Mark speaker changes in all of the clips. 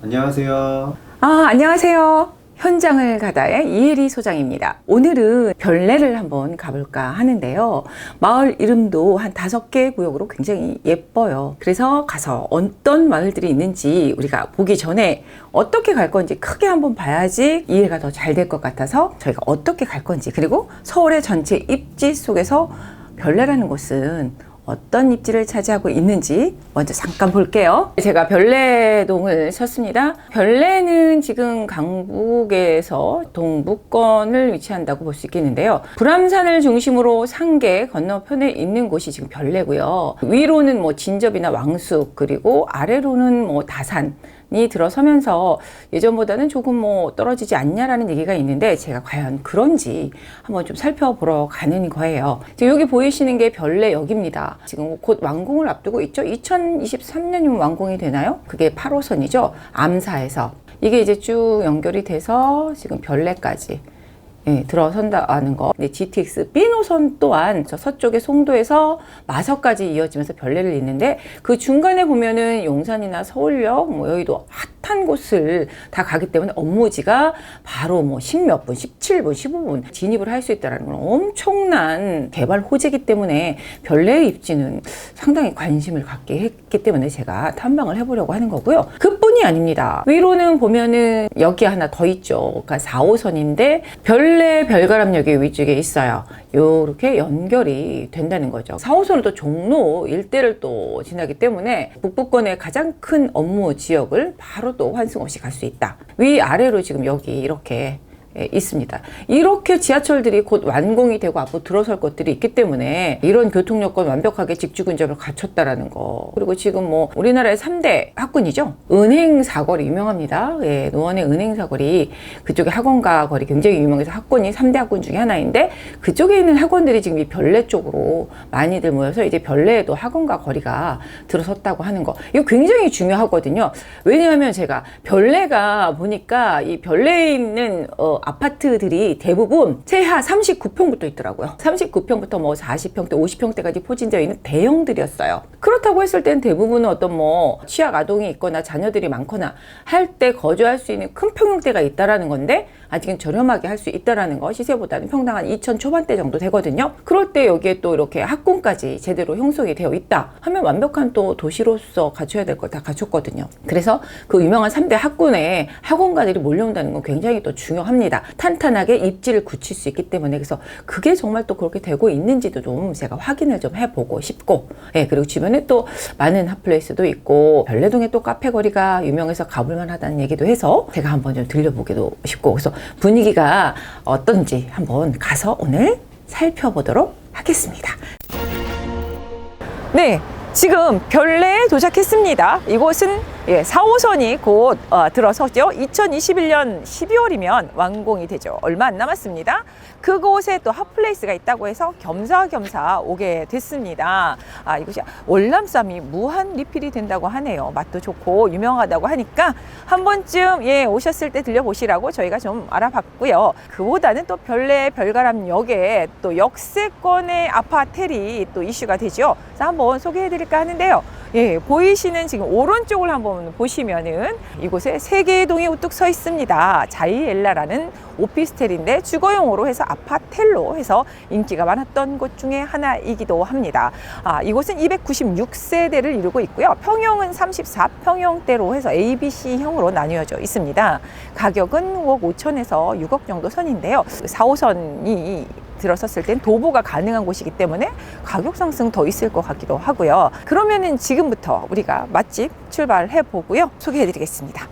Speaker 1: 안녕하세요.
Speaker 2: 안녕하세요. 현장을 가다의 이혜리 소장입니다. 오늘은 별내를 한번 가볼까 하는데요. 마을 이름도 한 5개 구역으로 굉장히 예뻐요. 그래서 가서 어떤 마을들이 있는지 우리가 보기 전에 어떻게 갈 건지 크게 한번 봐야지 이해가 더 잘 될 것 같아서 저희가 어떻게 갈 건지, 그리고 서울의 전체 입지 속에서 별내라는 곳은 어떤 입지를 차지하고 있는지 먼저 잠깐 볼게요. 제가 별내동을 섰습니다. 별내는 지금 강북에서 동북권을 위치한다고 볼 수 있겠는데요. 불암산을 중심으로 상계 건너편에 있는 곳이 지금 별내고요. 위로는 뭐 진접이나 왕숙, 그리고 아래로는 뭐 다산 이 들어서면서 예전보다는 조금 뭐 떨어지지 않냐라는 얘기가 있는데, 제가 과연 그런지 한번 좀 살펴보러 가는 거예요. 지금 여기 보이시는 게 별내역입니다. 지금 곧 완공을 앞두고 있죠. 2023년이면 완공이 되나요? 그게 8호선이죠. 암사에서 이게 이제 쭉 연결이 돼서 지금 별내까지 들어선다는 거. GTX B 노선 또한 저 서쪽의 송도에서 마서까지 이어지면서 별내를 잇는데, 그 중간에 보면은 용산이나 서울역, 뭐 여의도 핫한 곳을 다 가기 때문에 업무지가 바로 뭐 10몇 분, 17분, 15분 진입을 할 수 있다는 건 엄청난 개발 호재이기 때문에 별내의 입지는 상당히 관심을 갖게 했기 때문에 제가 탐방을 해보려고 하는 거고요. 그뿐이 아닙니다. 위로는 보면은 여기 하나 더 있죠. 그러니까 4호선인데 별내 별가람역이 위쪽에 있어요. 요렇게 연결이 된다는 거죠. 4호선은 또 종로 일대를 또 지나기 때문에 북부권의 가장 큰 업무 지역을 바로 또 환승 없이 갈 수 있다. 위아래로 지금 여기 이렇게 있습니다. 이렇게 지하철들이 곧 완공이 되고 앞으로 들어설 것들이 있기 때문에 이런 교통 여건 완벽하게 직주 근접을 갖췄다라는 거. 그리고 지금 뭐 우리나라의 3대 학군이죠. 은행 사거리 유명합니다. 노원의 은행 사거리, 그쪽에 학원가 거리 굉장히 유명해서 학군이 3대 학군 중에 하나인데, 그쪽에 있는 학원들이 지금 이 별내 쪽으로 많이들 모여서 이제 별내에도 학원가 거리가 들어섰다고 하는 거. 이거 굉장히 중요하거든요. 왜냐하면 제가 별내가 보니까 이 별내에 있는 아파트들이 대부분 최하 39평부터 있더라고요. 39평부터 뭐 40평대, 50평대까지 포진되어 있는 대형들이었어요. 그렇다고 했을 땐 대부분은 어떤 뭐 취약 아동이 있거나 자녀들이 많거나 할 때 거주할 수 있는 큰 평형대가 있다라는 건데, 아직은 저렴하게 할 수 있다라는 거. 시세보다는 평당 한 2천 초반대 정도 되거든요. 그럴 때 여기에 또 이렇게 학군까지 제대로 형성이 되어 있다 하면 완벽한 또 도시로서 갖춰야 될 걸 다 갖췄거든요. 그래서 그 유명한 3대 학군에 학원가들이 몰려온다는 건 굉장히 또 중요합니다. 탄탄하게 입지를 굳힐 수 있기 때문에. 그래서 그게 정말 또 그렇게 되고 있는지도 좀 제가 확인을 좀 해보고 싶고, 그리고 주변에 또 많은 핫플레이스도 있고 별내동에 또 카페 거리가 유명해서 가볼 만하다는 얘기도 해서 제가 한번 좀 들려보기도 싶고, 그래서 분위기가 어떤지 한번 가서 오늘 살펴보도록 하겠습니다. 네, 지금 별내에 도착했습니다. 이곳은 4호선이 곧 들어서죠. 2021년 12월이면 완공이 되죠. 얼마 안 남았습니다. 그곳에 또 핫플레이스가 있다고 해서 겸사겸사 오게 됐습니다. 이곳이 월남쌈이 무한 리필이 된다고 하네요. 맛도 좋고 유명하다고 하니까 한 번쯤 오셨을 때 들려보시라고 저희가 좀 알아봤고요. 그보다는 또 별내 별가람역에 또 역세권의 아파텔이 또 이슈가 되죠. 그래서 한번 소개해드릴까 하는데요. 보이시는 지금 오른쪽을 한번 보시면은 이곳에 3개의 동이 우뚝 서 있습니다. 자이엘라라는 오피스텔인데 주거용으로 해서 아파텔로 해서 인기가 많았던 곳 중에 하나이기도 합니다. 이곳은 296세대를 이루고 있고요. 평형은 34평형대로 해서 ABC형으로 나뉘어져 있습니다. 가격은 5억 5천에서 6억 정도 선인데요. 4호선이 들어섰을 땐 도보가 가능한 곳이기 때문에 가격 상승 더 있을 것 같기도 하고요. 그러면은 지금부터 우리가 맛집 출발해 보고요. 소개해 드리겠습니다.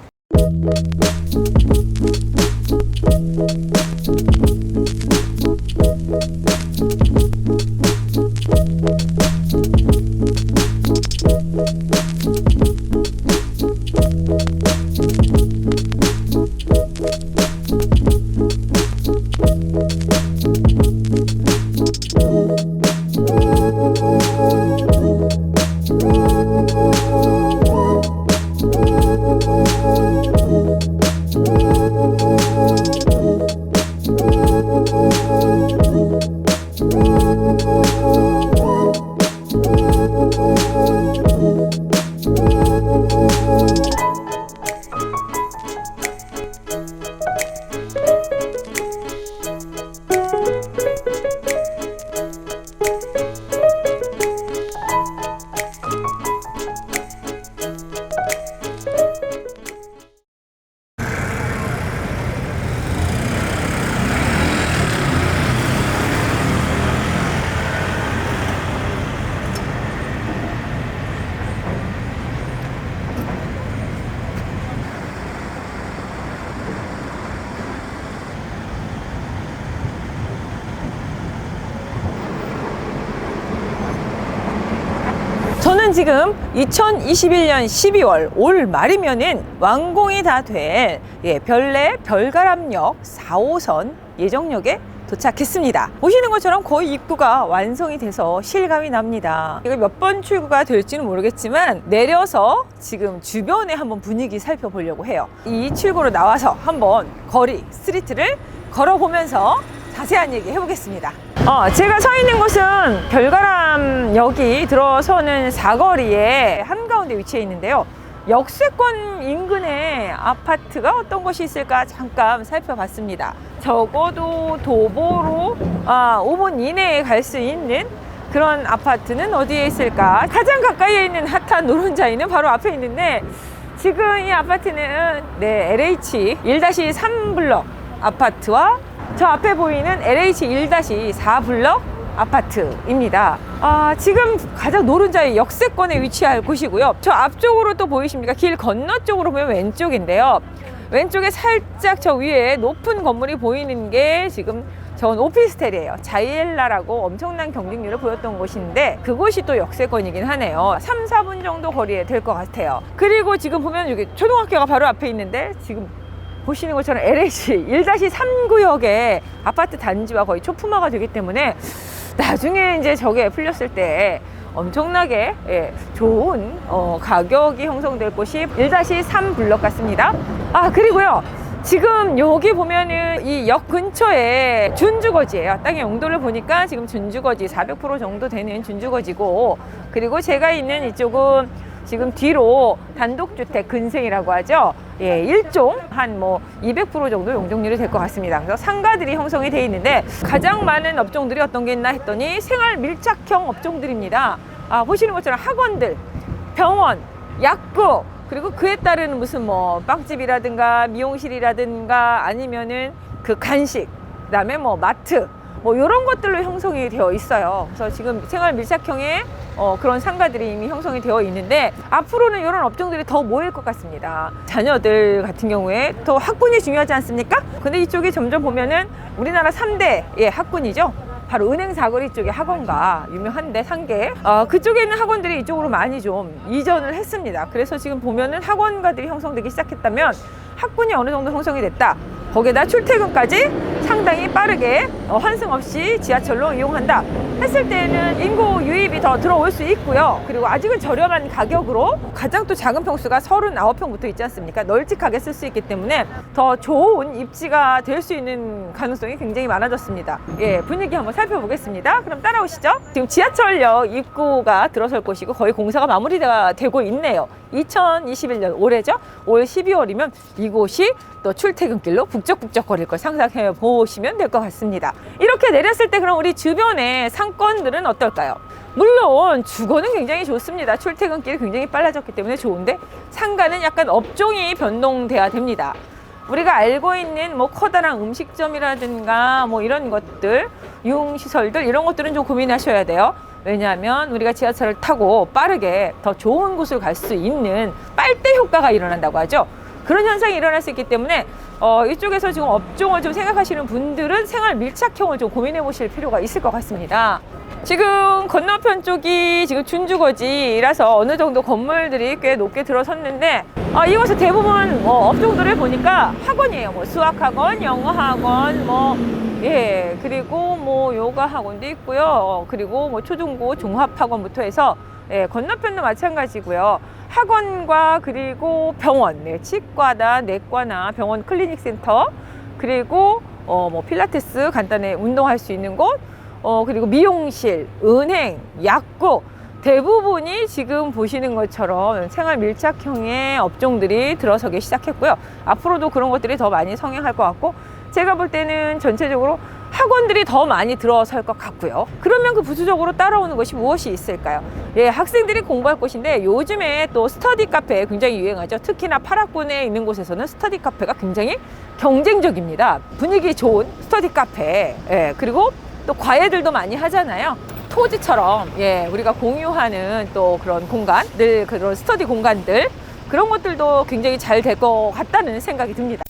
Speaker 1: 지금 2021년 12월 올 말이면은 완공이 다 된 별내 별가람역 4호선 예정역에 도착했습니다. 보시는 것처럼 거의 입구가 완성이 돼서 실감이 납니다. 이거 몇 번 출구가 될지는 모르겠지만 내려서 지금 주변에 한번 분위기 살펴보려고 해요. 이 출구로 나와서 한번 거리, 스트리트를 걸어보면서 자세한 얘기 해보겠습니다. 제가 서 있는 곳은 별가람역이 들어서는 사거리에 한가운데 위치해 있는데요. 역세권 인근에 아파트가 어떤 곳이 있을까 잠깐 살펴봤습니다. 적어도 도보로 5분 이내에 갈 수 있는 그런 아파트는 어디에 있을까? 가장 가까이에 있는 핫한 노른자이는 바로 앞에 있는데, 지금 이 아파트는 LH 1-3 블럭 아파트와 저 앞에 보이는 LH 1-4 블럭 아파트입니다. 지금 가장 노른자의 역세권에 위치할 곳이고요. 저 앞쪽으로 또 보이십니까? 길 건너 쪽으로 보면 왼쪽인데요. 왼쪽에 살짝 저 위에 높은 건물이 보이는 게 지금 저건 오피스텔이에요. 자이엘라라고 엄청난 경쟁률을 보였던 곳인데 그곳이 또 역세권이긴 하네요. 3, 4분 정도 거리에 될 것 같아요. 그리고 지금 보면 여기 초등학교가 바로 앞에 있는데, 지금 보시는 것처럼 LH 1-3 구역의 아파트 단지와 거의 초품화가 되기 때문에 나중에 이제 저게 풀렸을 때 엄청나게 좋은 가격이 형성될 곳이 1-3 블럭 같습니다. 그리고요, 지금 여기 보면은 이 역 근처에 준주거지예요. 땅의 용도를 보니까 지금 준주거지 400% 정도 되는 준주거지고, 그리고 제가 있는 이쪽은 지금 뒤로 단독주택 근생이라고 하죠. 일종 한 200% 정도 용적률이 될 것 같습니다. 그래서 상가들이 형성이 되어 있는데 가장 많은 업종들이 어떤 게 있나 했더니 생활 밀착형 업종들입니다. 보시는 것처럼 학원들, 병원, 약국, 그리고 그에 따른 무슨 빵집이라든가 미용실이라든가 아니면은 그 간식, 그다음에 마트, 이런 것들로 형성이 되어 있어요. 그래서 지금 생활 밀착형의 그런 상가들이 이미 형성이 되어 있는데, 앞으로는 이런 업종들이 더 모일 것 같습니다. 자녀들 같은 경우에 또 학군이 중요하지 않습니까? 근데 이쪽에 점점 보면은 우리나라 3대 학군이죠. 바로 은행 사거리 쪽에 학원가 유명한데 상계, 그쪽에 있는 학원들이 이쪽으로 많이 좀 이전을 했습니다. 그래서 지금 보면은 학원가들이 형성되기 시작했다면 학군이 어느 정도 형성이 됐다, 거기에다 출퇴근까지 상당히 빠르게 환승 없이 지하철로 이용한다 했을 때는 인구 유입이 더 들어올 수 있고요. 그리고 아직은 저렴한 가격으로 가장 또 작은 평수가 39평부터 있지 않습니까? 널찍하게 쓸 수 있기 때문에 더 좋은 입지가 될 수 있는 가능성이 굉장히 많아졌습니다. 분위기 한번 살펴보겠습니다. 그럼 따라오시죠. 지금 지하철역 입구가 들어설 곳이고 거의 공사가 마무리가 되고 있네요. 2021년 올해죠. 올 12월이면 이곳이 또 출퇴근길로 북적북적 거릴 걸 상상해 보시면 될 것 같습니다. 이렇게 내렸을 때 그럼 우리 주변의 상권들은 어떨까요? 물론 주거는 굉장히 좋습니다. 출퇴근길이 굉장히 빨라졌기 때문에 좋은데, 상가는 약간 업종이 변동돼야 됩니다. 우리가 알고 있는 커다란 음식점이라든가 이런 것들, 유흥시설들, 이런 것들은 좀 고민하셔야 돼요. 왜냐하면 우리가 지하철을 타고 빠르게 더 좋은 곳을 갈 수 있는 빨대 효과가 일어난다고 하죠. 그런 현상이 일어날 수 있기 때문에 이쪽에서 지금 업종을 좀 생각하시는 분들은 생활 밀착형을 좀 고민해 보실 필요가 있을 것 같습니다. 지금 건너편 쪽이 지금 준주거지라서 어느 정도 건물들이 꽤 높게 들어섰는데, 이곳은 대부분 업종들을 보니까 학원이에요. 수학학원, 영어학원, 그리고 요가 학원도 있고요. 그리고 초중고 종합학원부터 해서 건너편도 마찬가지고요. 학원과 그리고 병원, 치과나 내과나 병원 클리닉 센터, 그리고 필라테스 간단히 운동할 수 있는 곳, 그리고 미용실, 은행, 약국, 대부분이 지금 보시는 것처럼 생활 밀착형의 업종들이 들어서기 시작했고요. 앞으로도 그런 것들이 더 많이 성행할 것 같고, 제가 볼 때는 전체적으로 학원들이 더 많이 들어설 것 같고요. 그러면 그 부수적으로 따라오는 것이 무엇이 있을까요? 학생들이 공부할 곳인데 요즘에 또 스터디 카페 굉장히 유행하죠. 특히나 8학군에 있는 곳에서는 스터디 카페가 굉장히 경쟁적입니다. 분위기 좋은 스터디 카페, 그리고 또 과외들도 많이 하잖아요. 토지처럼 우리가 공유하는 또 그런 공간들, 그런 스터디 공간들, 그런 것들도 굉장히 잘 될 것 같다는 생각이 듭니다.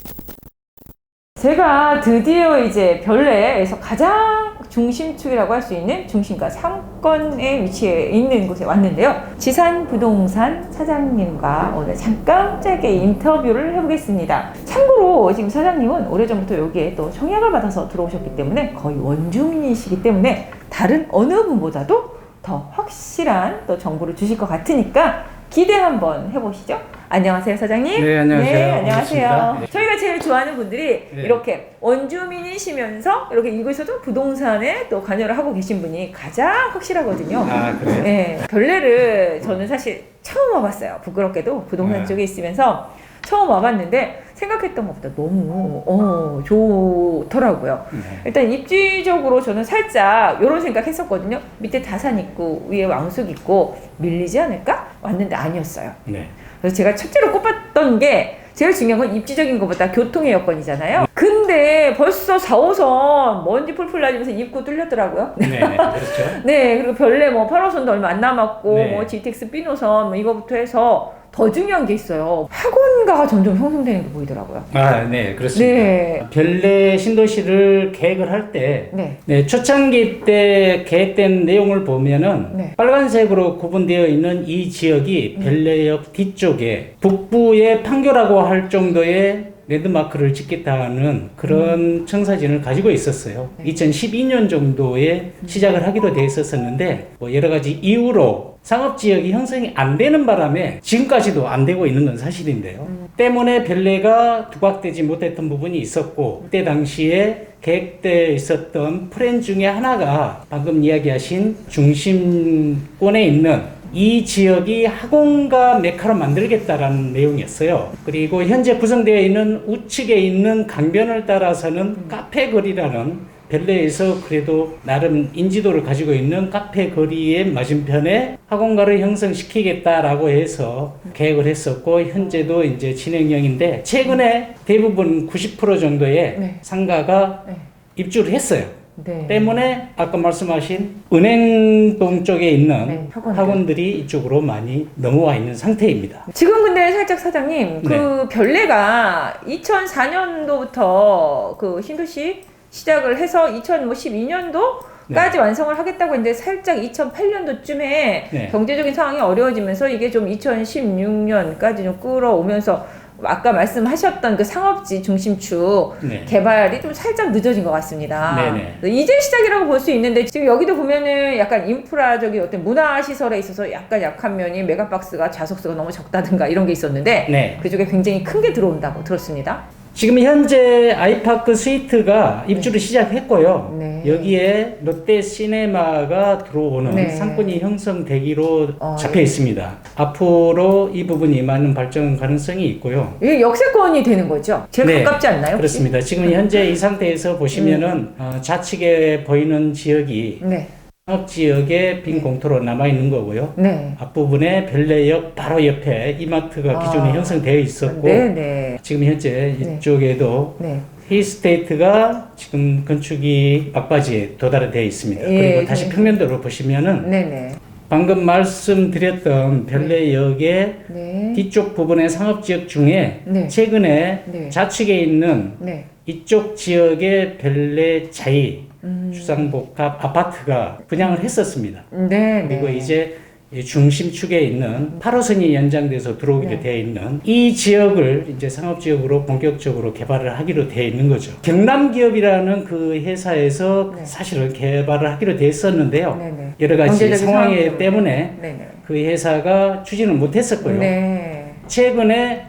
Speaker 1: 제가 드디어 이제 별내에서 가장 중심축이라고 할 수 있는 중심가 상권에 위치해 있는 곳에 왔는데요. 지산 부동산 사장님과 오늘 잠깐 짧게 인터뷰를 해보겠습니다. 참고로 지금 사장님은 오래전부터 여기에 또 청약을 받아서 들어오셨기 때문에 거의 원주민이시기 때문에 다른 어느 분보다도 더 확실한 또 정보를 주실 것 같으니까 기대 한번 해보시죠. 안녕하세요, 사장님.
Speaker 3: 네, 안녕하세요.
Speaker 1: 네, 안녕하세요.
Speaker 3: 반갑습니다.
Speaker 1: 저희가 제일 좋아하는 분들이
Speaker 3: 네.
Speaker 1: 이렇게 원주민이시면서 이렇게 이곳에서도 부동산에 또 관여를 하고 계신 분이 가장 확실하거든요.
Speaker 3: 아, 그래요?
Speaker 1: 네, 별내를 저는 사실 처음 와봤어요. 부끄럽게도 부동산
Speaker 3: 네.
Speaker 1: 쪽에 있으면서 처음 와봤는데 생각했던 것보다 너무 좋더라고요.
Speaker 3: 네.
Speaker 1: 일단 입지적으로 저는 살짝 이런 생각했었거든요. 밑에 다산 있고 위에 왕숙 있고 밀리지 않을까? 왔는데 아니었어요.
Speaker 3: 네.
Speaker 1: 그래서 제가 첫째로 꼽았던 게 제일 중요한 건 입지적인 것보다 교통의 여건이잖아요. 근데 벌써 4호선 먼지 풀풀 나면서 입구 뚫렸더라고요.
Speaker 3: 네, 그렇죠.
Speaker 1: 네, 그리고 별내 뭐 8호선도 얼마 안 남았고
Speaker 3: 네.
Speaker 1: 뭐 GTX B노선 뭐 이거부터 해서 더 중요한 게 있어요. 학원가가 점점 형성되는 게 보이더라고요.
Speaker 3: 아, 네, 그렇습니다.
Speaker 1: 네.
Speaker 3: 별내 신도시를 계획을 할 때,
Speaker 1: 네.
Speaker 3: 초창기 때 계획된 내용을 보면은
Speaker 1: 네.
Speaker 3: 빨간색으로 구분되어 있는 이 지역이 별내역 뒤쪽에 북부의 판교라고 할 정도의 랜드마크를 짓겠다는 그런 청사진을 가지고 있었어요. 2012년 정도에 시작을 하기로 돼 있었는데 뭐 여러 가지 이유로 상업지역이 형성이 안 되는 바람에 지금까지도 안 되고 있는 건 사실인데요. 때문에 별내가 두각되지 못했던 부분이 있었고 그때 당시에 계획되어 있었던 플랜 중에 하나가 방금 이야기하신 중심권에 있는 이 지역이 학원가 메카로 만들겠다라는 내용이었어요. 그리고 현재 구성되어 있는 우측에 있는 강변을 따라서는 카페 거리라는 별내에서 그래도 나름 인지도를 가지고 있는 카페 거리의 맞은편에 학원가를 형성시키겠다라고 해서 계획을 했었고 현재도 이제 진행형인데 최근에 대부분 90% 정도의
Speaker 1: 네.
Speaker 3: 상가가
Speaker 1: 네.
Speaker 3: 입주를 했어요.
Speaker 1: 네.
Speaker 3: 때문에 아까 말씀하신 은행동 쪽에 있는
Speaker 1: 네,
Speaker 3: 학원들이 이쪽으로 많이 넘어와 있는 상태입니다.
Speaker 1: 지금 근데 살짝 사장님 그
Speaker 3: 네.
Speaker 1: 별내가 2004년도부터 그 신도시 시작을 해서 2012년도까지 완성을 하겠다고 했는데 살짝 2008년도쯤에
Speaker 3: 네.
Speaker 1: 경제적인 상황이 어려워지면서 이게 좀 2016년까지 좀 끌어오면서 아까 말씀하셨던 그 상업지 중심축
Speaker 3: 네.
Speaker 1: 개발이 좀 살짝 늦어진 것 같습니다.
Speaker 3: 네네.
Speaker 1: 이제 시작이라고 볼 수 있는데 지금 여기도 보면은 약간 인프라적인 어떤 문화시설에 있어서 약간 약한 면이 메가박스가 좌석수가 너무 적다든가 이런 게 있었는데
Speaker 3: 네.
Speaker 1: 그쪽에 굉장히 큰 게 들어온다고 들었습니다.
Speaker 3: 지금 현재 아이파크 스위트가 입주를 시작했고요.
Speaker 1: 네.
Speaker 3: 여기에 롯데 시네마가 들어오는
Speaker 1: 네.
Speaker 3: 상권이 형성되기로 잡혀
Speaker 1: 예.
Speaker 3: 있습니다. 앞으로 이 부분이 많은 발전 가능성이 있고요.
Speaker 1: 이게 역세권이 되는 거죠? 제일
Speaker 3: 네,
Speaker 1: 가깝지 않나요? 혹시?
Speaker 3: 그렇습니다. 지금 현재 이 상태에서 보시면은 좌측에 보이는 지역이
Speaker 1: 네.
Speaker 3: 상업지역에 빈 공터로 남아있는 거고요.
Speaker 1: 네.
Speaker 3: 앞부분에 별내역 바로 옆에 이마트가 기존에 형성되어 있었고
Speaker 1: 네.
Speaker 3: 지금 현재
Speaker 1: 네.
Speaker 3: 이쪽에도
Speaker 1: 네.
Speaker 3: 힐스테이트가 지금 건축이 막바지에 도달되어 있습니다.
Speaker 1: 예,
Speaker 3: 그리고 다시
Speaker 1: 네.
Speaker 3: 평면도로 보시면은
Speaker 1: 네네.
Speaker 3: 방금 말씀드렸던 별내역의
Speaker 1: 네.
Speaker 3: 뒤쪽 부분의 상업지역 중에
Speaker 1: 네.
Speaker 3: 최근에
Speaker 1: 네.
Speaker 3: 좌측에 있는
Speaker 1: 네.
Speaker 3: 이쪽 지역의 별내 자이 주상복합 아파트가 분양을 했었습니다.
Speaker 1: 네.
Speaker 3: 그리고
Speaker 1: 네.
Speaker 3: 이제 이 중심축에 있는 8호선이 연장돼서 들어오기로
Speaker 1: 네.
Speaker 3: 되어 있는 이 지역을 이제 상업지역으로 본격적으로 개발을 하기로 되어 있는 거죠. 경남기업이라는 그 회사에서
Speaker 1: 네.
Speaker 3: 사실은 개발을 하기로 되어 있었는데요.
Speaker 1: 네네.
Speaker 3: 여러 가지
Speaker 1: 경제적인
Speaker 3: 상황
Speaker 1: 상황
Speaker 3: 때문에
Speaker 1: 네네.
Speaker 3: 그 회사가 추진을 못했었고요.
Speaker 1: 네.
Speaker 3: 최근에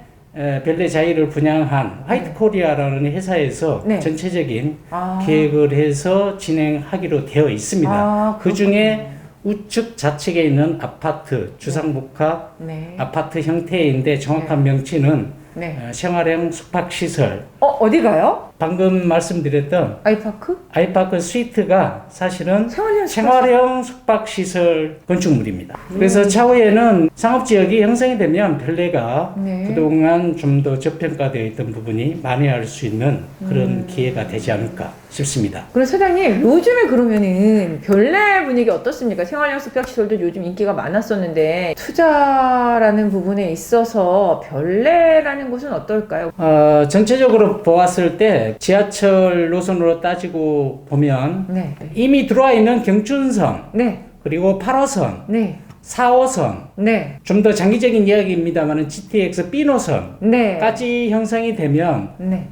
Speaker 3: 별내 자이를 분양한 화이트 코리아라는 회사에서
Speaker 1: 네.
Speaker 3: 전체적인
Speaker 1: 아.
Speaker 3: 계획을 해서 진행하기로 되어 있습니다.
Speaker 1: 아,
Speaker 3: 그 중에 우측 좌측에 있는 아파트, 주상복합
Speaker 1: 네.
Speaker 3: 아파트 형태인데 정확한 명칭은
Speaker 1: 네.
Speaker 3: 생활형 숙박시설.
Speaker 1: 어디 가요?
Speaker 3: 방금 말씀드렸던
Speaker 1: 아이파크?
Speaker 3: 아이파크 스위트가 사실은
Speaker 1: 생활형
Speaker 3: 생활형 숙박시설 건축물입니다. 그래서 차후에는 상업지역이 형성이 되면 별내가
Speaker 1: 네.
Speaker 3: 그동안 좀 더 저평가되어 있던 부분이 만회할 수 있는 그런 기회가 되지 않을까 싶습니다.
Speaker 1: 그럼 사장님, 요즘에 그러면은 별내 분위기 어떻습니까? 생활연습학시설도 요즘 인기가 많았었는데 투자라는 부분에 있어서 별내라는 곳은 어떨까요?
Speaker 3: 전체적으로 보았을 때 지하철 노선으로 따지고 보면
Speaker 1: 네,
Speaker 3: 이미 들어와 있는 경춘선
Speaker 1: 네,
Speaker 3: 그리고 8호선,
Speaker 1: 네,
Speaker 3: 4호선
Speaker 1: 네,
Speaker 3: 좀 더 장기적인 이야기입니다만 GTX B 노선까지
Speaker 1: 네,
Speaker 3: 형성이 되면
Speaker 1: 네.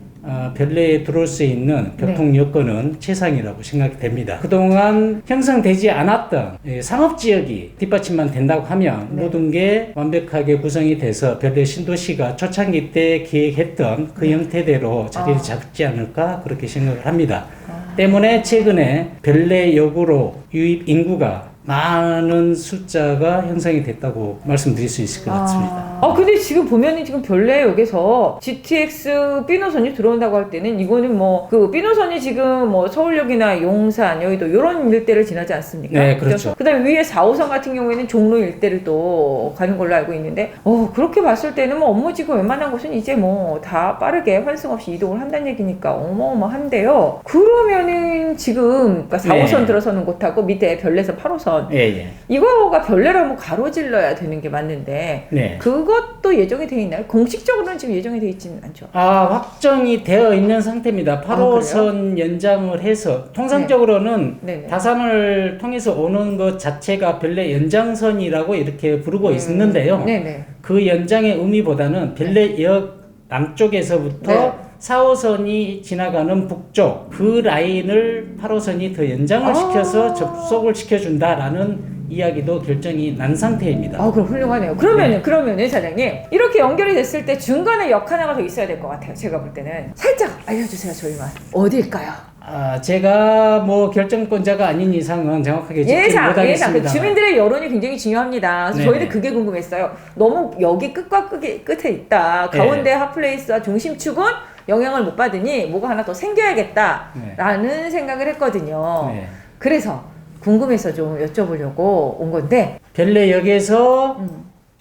Speaker 3: 별내에 들어올 수 있는 교통 여건은 최상이라고 생각이 됩니다. 그동안 형성되지 않았던 상업지역이 뒷받침만 된다고 하면
Speaker 1: 네.
Speaker 3: 모든 게 완벽하게 구성이 돼서 별내 신도시가 초창기 때 기획했던 그 형태대로 자리를 잡지 않을까 그렇게 생각을 합니다. 때문에 최근에 별내역으로 유입 인구가 많은 숫자가 형성이 됐다고 말씀드릴 수 있을 것 같습니다.
Speaker 1: 근데 지금 보면은 지금 별내역에서 GTX B노선이 들어온다고 할 때는 이거는 뭐 그 B노선이 지금 뭐 서울역이나 용산, 여의도 이런 일대를 지나지 않습니까?
Speaker 3: 네, 그렇죠.
Speaker 1: 그다음에 위에 4호선 같은 경우에는 종로 일대를 또 가는 걸로 알고 있는데, 그렇게 봤을 때는 뭐 업무지구 웬만한 곳은 이제 뭐 다 빠르게 환승 없이 이동을 한다는 얘기니까 어마어마한데요. 그러면은 지금 그러니까 4호선
Speaker 3: 네.
Speaker 1: 들어서는 곳하고 밑에 별내에서 8호선
Speaker 3: 예.
Speaker 1: 이거가 별내라면 가로질러야 되는 게 맞는데
Speaker 3: 네.
Speaker 1: 그것도 예정이 돼 있나요? 공식적으로는 지금 예정이 돼 있지는 않죠.
Speaker 3: 확정이 되어 있는 상태입니다. 8호선 연장을 해서 통상적으로는
Speaker 1: 네네.
Speaker 3: 다산을 통해서 오는 것 자체가 별내 연장선이라고 이렇게 부르고 있는데요.
Speaker 1: 네네.
Speaker 3: 그 연장의 의미보다는 별내역 남쪽에서부터
Speaker 1: 네.
Speaker 3: 4호선이 지나가는 북쪽 그 라인을 8호선이 더 연장을 시켜서 접속을 시켜준다라는 이야기도 결정이 난 상태입니다.
Speaker 1: 그럼 훌륭하네요. 그러면은 사장님 이렇게 연결이 됐을 때 중간에 역 하나가 더 있어야 될 것 같아요. 제가 볼 때는 살짝 알려주세요. 저희만 어디일까요?
Speaker 3: 제가 뭐 결정권자가 아닌 이상은 정확하게 짚지 못하겠습니다.
Speaker 1: 그 주민들의 여론이 굉장히 중요합니다. 그래서
Speaker 3: 네네.
Speaker 1: 저희는 그게 궁금했어요. 너무 여기 끝과 끝에 있다. 가운데 핫플레이스와 중심축은 영향을 못 받으니 뭐가 하나 더 생겨야겠다라는 생각을 했거든요.
Speaker 3: 네.
Speaker 1: 그래서 궁금해서 좀 여쭤보려고 온 건데
Speaker 3: 별내역에서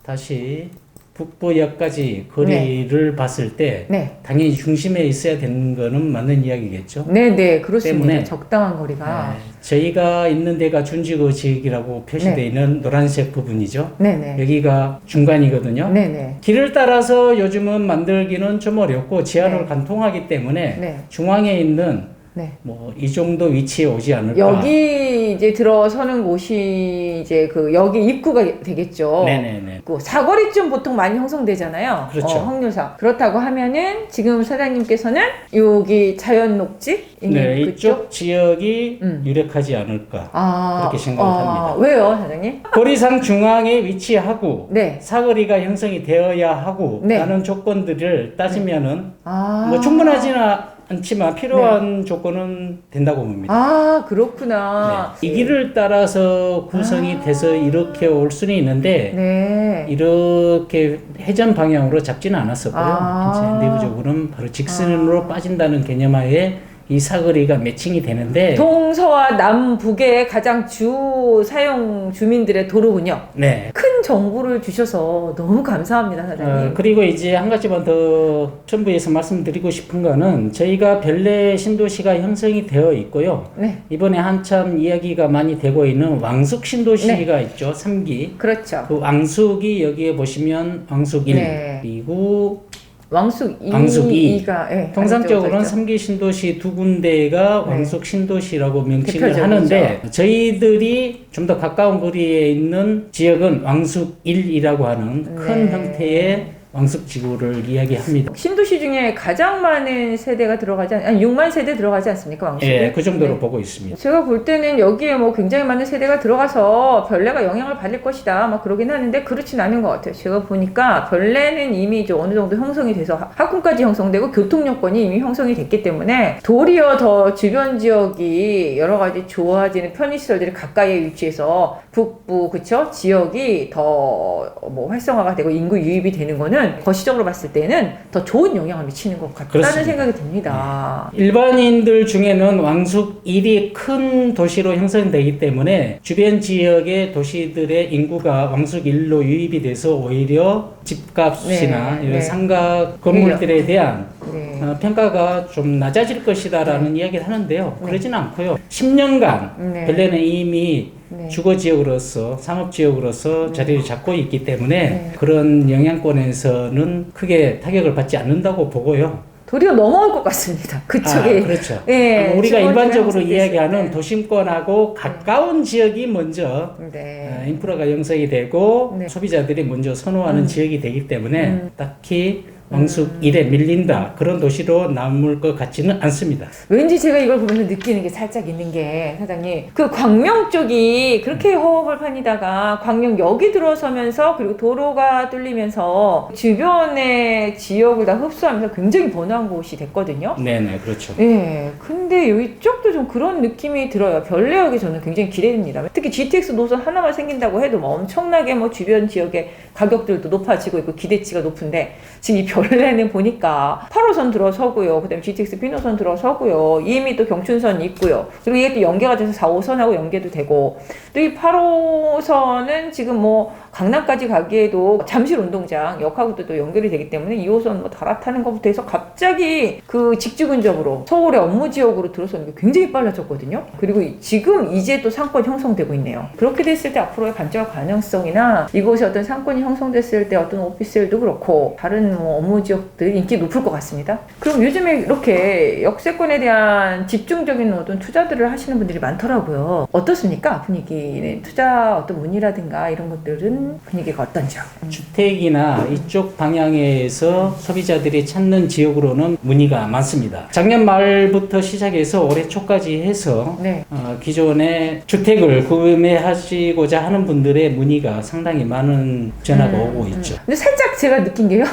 Speaker 3: 다시 북부역까지 거리를 봤을 때
Speaker 1: 네.
Speaker 3: 당연히 중심에 있어야 되는 거는 맞는 이야기겠죠.
Speaker 1: 네, 그렇습니다.
Speaker 3: 때문에
Speaker 1: 적당한 거리가.
Speaker 3: 저희가 있는 데가 준지구 지역이라고 표시되어
Speaker 1: 네.
Speaker 3: 있는 노란색 부분이죠.
Speaker 1: 네네.
Speaker 3: 여기가 중간이거든요.
Speaker 1: 네네.
Speaker 3: 길을 따라서 요즘은 만들기는 좀 어렵고 지하를
Speaker 1: 네.
Speaker 3: 관통하기 때문에
Speaker 1: 네.
Speaker 3: 중앙에 있는
Speaker 1: 네.
Speaker 3: 뭐 이 정도 위치에 오지 않을까.
Speaker 1: 여기 이제 들어서는 곳이 이제 그 여기 입구가 되겠죠.
Speaker 3: 네네네.
Speaker 1: 사거리쯤 보통 많이 형성되잖아요.
Speaker 3: 그렇죠.
Speaker 1: 확률상. 그렇다고 하면은 지금 사장님께서는 여기 자연 녹지
Speaker 3: 네,
Speaker 1: 있는
Speaker 3: 이쪽
Speaker 1: 그쪽.
Speaker 3: 지역이 유력하지 않을까 그렇게 생각합니다.
Speaker 1: 왜요, 사장님?
Speaker 3: 거리상 중앙에 위치하고
Speaker 1: 네.
Speaker 3: 사거리가 형성이 되어야 하고
Speaker 1: 네.
Speaker 3: 라는 조건들을 따지면은
Speaker 1: 아.
Speaker 3: 뭐 충분하지는 않지만 필요한 조건은 된다고 봅니다.
Speaker 1: 그렇구나.
Speaker 3: 네. 이 길을 따라서 구성이 돼서 이렇게 올 수는 있는데
Speaker 1: 네.
Speaker 3: 이렇게 회전 방향으로 잡지는 않았었고요. 이제 내부적으로는 바로 직선으로 빠진다는 개념하에 이 사거리가 매칭이 되는데
Speaker 1: 동서와 남북의 가장 주 사용 주민들의 도로군요.
Speaker 3: 네.
Speaker 1: 큰 정보를 주셔서 너무 감사합니다, 사장님.
Speaker 3: 그리고 이제 한 가지만 더 첨부해서 말씀드리고 싶은 거는 저희가 별내 신도시가 형성이 되어 있고요.
Speaker 1: 네.
Speaker 3: 이번에 한참 이야기가 많이 되고 있는 왕숙 신도시가 있죠. 3기.
Speaker 1: 그렇죠.
Speaker 3: 그 왕숙이 여기에 보시면 왕숙 1
Speaker 1: 네.
Speaker 3: 그리고
Speaker 1: 왕숙
Speaker 3: 왕숙 2.
Speaker 1: 2가
Speaker 3: 통상적으로는 3기 신도시 두 군데가
Speaker 1: 네.
Speaker 3: 왕숙 신도시라고 명칭을
Speaker 1: 대표적이죠.
Speaker 3: 하는데 저희들이 좀 더 가까운 거리에 있는 지역은 왕숙 1이라고 하는 큰 형태의 왕숙 지구를 이야기합니다.
Speaker 1: 신도시 중에 가장 많은 세대가 들어가지 6만 세대 들어가지 않습니까, 왕숙이?
Speaker 3: 예, 그 정도로 보고 있습니다.
Speaker 1: 제가 볼 때는 여기에 뭐 굉장히 많은 세대가 들어가서 별내가 영향을 받을 것이다 막 그러긴 하는데 그렇진 않은 것 같아요. 제가 보니까 별내는 이미 이제 어느 정도 형성이 돼서 학군까지 형성되고 교통 여건이 이미 형성이 됐기 때문에 도리어 더 주변 지역이 여러 가지 좋아지는 편의시설들이 가까이에 위치해서 북부 그쵸 지역이 더 뭐 활성화가 되고 인구 유입이 되는 거는 거시적으로 봤을 때는 더 좋은 영향을 미치는 것 같다는
Speaker 3: 그렇습니다.
Speaker 1: 생각이 듭니다.
Speaker 3: 일반인들 중에는 왕숙 1이 큰 도시로 형성되기 때문에 주변 지역의 도시들의 인구가 왕숙 1로 유입이 돼서 오히려 집값이나
Speaker 1: 네,
Speaker 3: 이런
Speaker 1: 네.
Speaker 3: 상가 건물들에 대한
Speaker 1: 네.
Speaker 3: 평가가 좀 낮아질 것이다라는 이야기를 하는데요.
Speaker 1: 네.
Speaker 3: 그러지는 않고요. 10년간
Speaker 1: 네.
Speaker 3: 벨레는 이미
Speaker 1: 네.
Speaker 3: 주거지역으로서 상업지역으로서 자리를 잡고 있기 때문에
Speaker 1: 네.
Speaker 3: 그런 영향권에서는 크게 타격을 받지 않는다고 보고요.
Speaker 1: 도리어 넘어올 것 같습니다. 그쪽에.
Speaker 3: 그렇죠.
Speaker 1: 예,
Speaker 3: 우리가
Speaker 1: 주거지가
Speaker 3: 일반적으로
Speaker 1: 형성됐을
Speaker 3: 이야기하는
Speaker 1: 때.
Speaker 3: 도심권하고 가까운 지역이 먼저
Speaker 1: 네.
Speaker 3: 인프라가 형성이 되고
Speaker 1: 네.
Speaker 3: 소비자들이 먼저 선호하는 지역이 되기 때문에 딱히 왕숙 일에 밀린다 그런 도시로 남을 것 같지는 않습니다.
Speaker 1: 왠지 제가 이걸 보면서 느끼는 게 살짝 있는 게, 사장님, 그 광명 쪽이 그렇게 허허벌 판이다가 광명역이 들어서면서 그리고 도로가 뚫리면서 주변의 지역을 다 흡수하면서 굉장히 번화한 곳이 됐거든요.
Speaker 3: 네네, 그렇죠.
Speaker 1: 예, 근데 이쪽도 좀 그런 느낌이 들어요. 별내역이 저는 굉장히 기대됩니다. 특히 GTX 노선 하나만 생긴다고 해도 뭐 엄청나게 뭐 주변 지역의 가격들도 높아지고 있고 기대치가 높은데, 지금 이 별내는 보니까 8호선 들어서고요. 그 다음에 GTX B노선 들어서고요. 이미 또 경춘선 있고요. 그리고 이게 또 연계가 돼서 4호선하고 연계도 되고, 또 이 8호선은 지금 뭐 강남까지 가기에도 잠실 운동장 역하고도 또 연결이 되기 때문에 2호선 뭐 갈아타는 것부터 해서 갑자기 그 직주 근접으로 서울의 업무 지역으로 들어서는 게 굉장히 빨라졌거든요. 그리고 지금 이제 또 상권 형성되고 있네요. 그렇게 됐을 때 앞으로의 반짝 가능성이나 이곳에 어떤 상권이 형성됐을 때 어떤 오피스텔도 그렇고 다른 뭐 업무 지역들 인기 높을 것 같습니다. 그럼 요즘에 이렇게 역세권에 대한 집중적인 어떤 투자들을 하시는 분들이 많더라고요. 어떻습니까? 분위기는 투자 어떤 문의라든가 이런 것들은 분위기가 어떤지요?
Speaker 3: 주택이나 이쪽 방향에서 소비자들이 찾는 지역으로는 문의가 많습니다. 작년 말부터 시작해서 올해 초까지 해서
Speaker 1: 네.
Speaker 3: 기존에 주택을 구매하시고자 하는 분들의 문의가 상당히 많은 전화가 오고 있죠.
Speaker 1: 근데 살짝 제가 느낀 게요.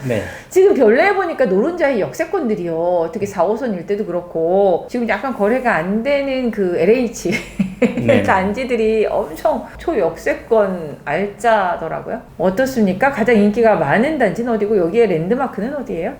Speaker 3: 네.
Speaker 1: 지금 별내에 보니까 노른자의 역세권들이요. 특히 4호선 일대도 그렇고 지금 약간 거래가 안 되는 그 LH
Speaker 3: 네.
Speaker 1: 단지들이 엄청 초역세권 알짜더라고요. 어떻습니까? 가장 인기가 많은 단지는 어디고 여기에 랜드마크는 어디예요?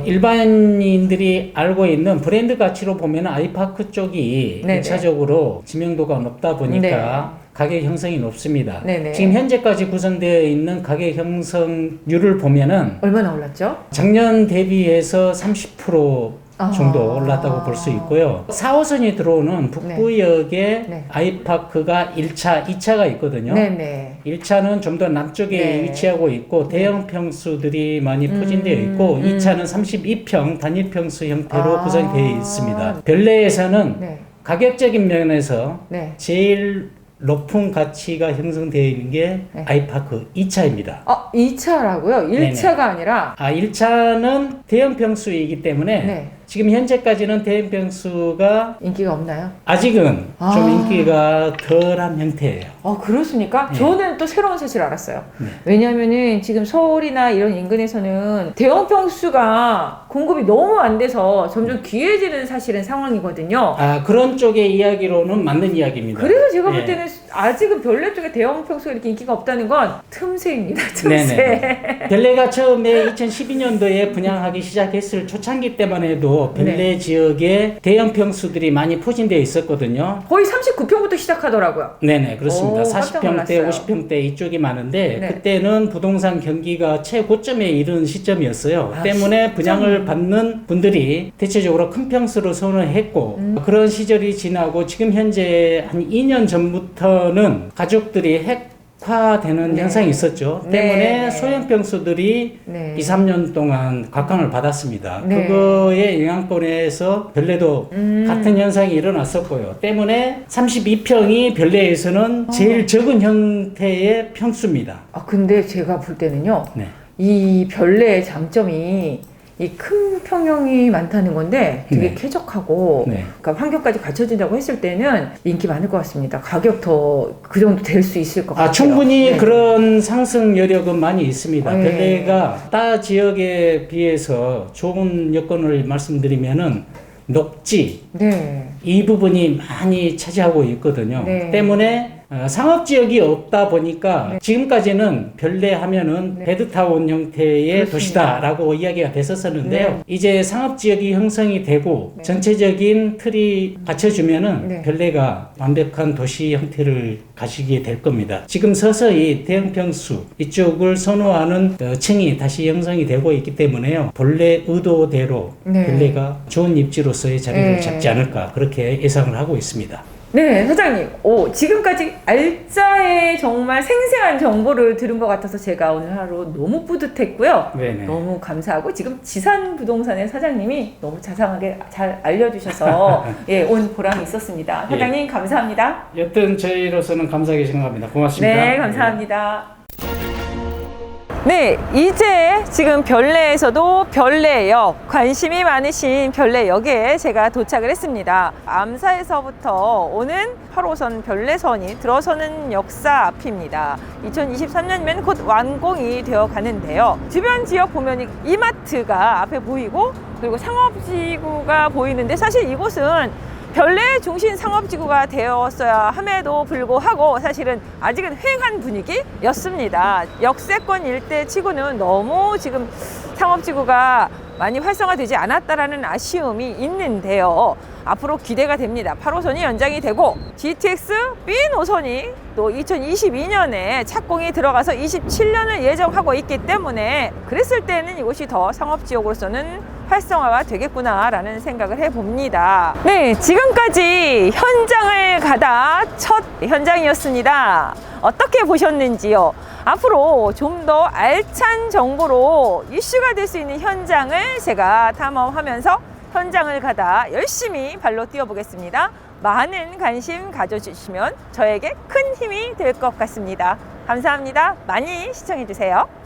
Speaker 3: 일반인들이 알고 있는 브랜드 가치로 보면 아이파크 쪽이
Speaker 1: 네네.
Speaker 3: 1차적으로 지명도가 높다 보니까 가격 형성이 높습니다.
Speaker 1: 네네.
Speaker 3: 지금 현재까지 구성되어 있는 가격 형성률을 보면은
Speaker 1: 얼마나 올랐죠?
Speaker 3: 작년 대비해서 30% 정도 올랐다고 볼 수 있고요. 4호선이 들어오는 북부역에
Speaker 1: 네.
Speaker 3: 아이파크가 1차, 2차가 있거든요.
Speaker 1: 네네.
Speaker 3: 1차는 좀 더 남쪽에
Speaker 1: 네.
Speaker 3: 위치하고 있고 대형 평수들이 많이 포진되어 있고 2차는 32평 단일평수 형태로 구성되어 있습니다. 별내에서는
Speaker 1: 네.
Speaker 3: 가격적인 면에서
Speaker 1: 네.
Speaker 3: 제일 높은 가치가 형성되어 있는 게
Speaker 1: 네.
Speaker 3: 아이파크 2차입니다.
Speaker 1: 2차라고요? 1차가 아니라
Speaker 3: 1차는 대형 평수이기 때문에
Speaker 1: 네.
Speaker 3: 지금 현재까지는 대형 평수가
Speaker 1: 인기가 없나요?
Speaker 3: 아직은 좀 인기가 덜한 형태예요.
Speaker 1: 그렇습니까?
Speaker 3: 네.
Speaker 1: 저는 또 새로운 사실을 알았어요.
Speaker 3: 네.
Speaker 1: 왜냐면은 지금 서울이나 이런 인근에서는 대형 평수가 공급이 너무 안 돼서 점점 귀해지는 사실은 상황이거든요.
Speaker 3: 그런 쪽의 이야기로는 맞는 이야기입니다.
Speaker 1: 그래서 제가 볼
Speaker 3: 예.
Speaker 1: 때는 아직은 별내 쪽에 대형 평수가 이렇게 인기가 없다는 건 틈새입니다. 틈새.
Speaker 3: 네네. 별내가 처음에 2012년도에 분양하기 시작했을 초창기 때만 해도 별내
Speaker 1: 네.
Speaker 3: 지역에 대형 평수들이 많이 포진되어 있었거든요.
Speaker 1: 거의 39평부터 시작하더라고요.
Speaker 3: 네네, 그렇습니다.
Speaker 1: 오, 깜짝
Speaker 3: 40평대,
Speaker 1: 놀랐어요.
Speaker 3: 50평대 이쪽이 많은데
Speaker 1: 네.
Speaker 3: 그때는 부동산 경기가 최고점에 이른 시점이었어요. 때문에 분양을 받는 분들이 대체적으로 큰 평수를 선호했고 그런 시절이 지나고 지금 현재 한 2년 전부터는 가족들이 화되는
Speaker 1: 네.
Speaker 3: 현상이 있었죠.
Speaker 1: 네.
Speaker 3: 때문에 소형 평수들이
Speaker 1: 네.
Speaker 3: 2, 3년 동안 각광을 받았습니다.
Speaker 1: 네.
Speaker 3: 그거의 영향권에서 별내도 같은 현상이 일어났었고요. 때문에 32평이 별내에서는 제일 적은 형태의 평수입니다.
Speaker 1: 근데 제가 볼 때는요.
Speaker 3: 네.
Speaker 1: 이 별내의 장점이 이 큰 평형이 많다는 건데 되게
Speaker 3: 네.
Speaker 1: 쾌적하고
Speaker 3: 네.
Speaker 1: 그러니까 환경까지 갖춰진다고 했을 때는 인기 많을 것 같습니다. 가격 더 그 정도 될 수 있을 것 같아요.
Speaker 3: 충분히
Speaker 1: 네.
Speaker 3: 그런 상승 여력은 많이 있습니다.
Speaker 1: 네.
Speaker 3: 별내가 타 지역에 비해서 좋은 여건을 말씀드리면은 녹지
Speaker 1: 네.
Speaker 3: 이 부분이 많이 차지하고 있거든요.
Speaker 1: 네.
Speaker 3: 때문에 상업지역이 없다 보니까
Speaker 1: 네.
Speaker 3: 지금까지는 별내 하면은
Speaker 1: 네.
Speaker 3: 베드타운 형태의
Speaker 1: 그렇습니다.
Speaker 3: 도시다라고 이야기가 됐었었는데요.
Speaker 1: 네.
Speaker 3: 이제 상업지역이 형성이 되고
Speaker 1: 네.
Speaker 3: 전체적인 틀이 갖춰주면은
Speaker 1: 네.
Speaker 3: 별내가 완벽한 도시 형태를 가지게 될 겁니다. 지금 서서히 대형평수 이쪽을 선호하는 층이 다시 형성이 되고 있기 때문에요. 본래 의도대로
Speaker 1: 네.
Speaker 3: 별내가 좋은 입지로서의 자리를
Speaker 1: 네.
Speaker 3: 잡지 않을까 그렇게 예상을 하고 있습니다.
Speaker 1: 네, 사장님. 지금까지 알짜의 정말 생생한 정보를 들은 것 같아서 제가 오늘 하루 너무 뿌듯했고요.
Speaker 3: 네네.
Speaker 1: 너무 감사하고 지금 지산 부동산의 사장님이 너무 자상하게 잘 알려주셔서 예, 온 보람이 있었습니다. 사장님 감사합니다.
Speaker 3: 여튼 저희로서는 감사하게 생각합니다. 고맙습니다.
Speaker 1: 네, 감사합니다. 네, 이제 지금 별내에서도 별내역, 관심이 많으신 별내역에 제가 도착을 했습니다. 암사에서부터 오는 8호선 별내선이 들어서는 역사 앞입니다. 2023년이면 곧 완공이 되어 가는데요. 주변 지역 보면 이마트가 앞에 보이고 그리고 상업지구가 보이는데 사실 이곳은 별내 중심 상업지구가 되었어야 함에도 불구하고 사실은 아직은 휑한 분위기였습니다. 역세권 일대 치고는 너무 지금 상업지구가 많이 활성화되지 않았다라는 아쉬움이 있는데요. 앞으로 기대가 됩니다. 8호선이 연장이 되고 GTX B 노선이 또 2022년에 착공이 들어가서 27년을 예정하고 있기 때문에 그랬을 때는 이곳이 더 상업지역으로서는 활성화가 되겠구나라는 생각을 해봅니다. 네, 지금까지 현장을 가다 첫 현장이었습니다. 어떻게 보셨는지요? 앞으로 좀 더 알찬 정보로 이슈가 될 수 있는 현장을 제가 탐험하면서 현장을 가다 열심히 발로 뛰어보겠습니다. 많은 관심 가져주시면 저에게 큰 힘이 될 것 같습니다. 감사합니다. 많이 시청해주세요.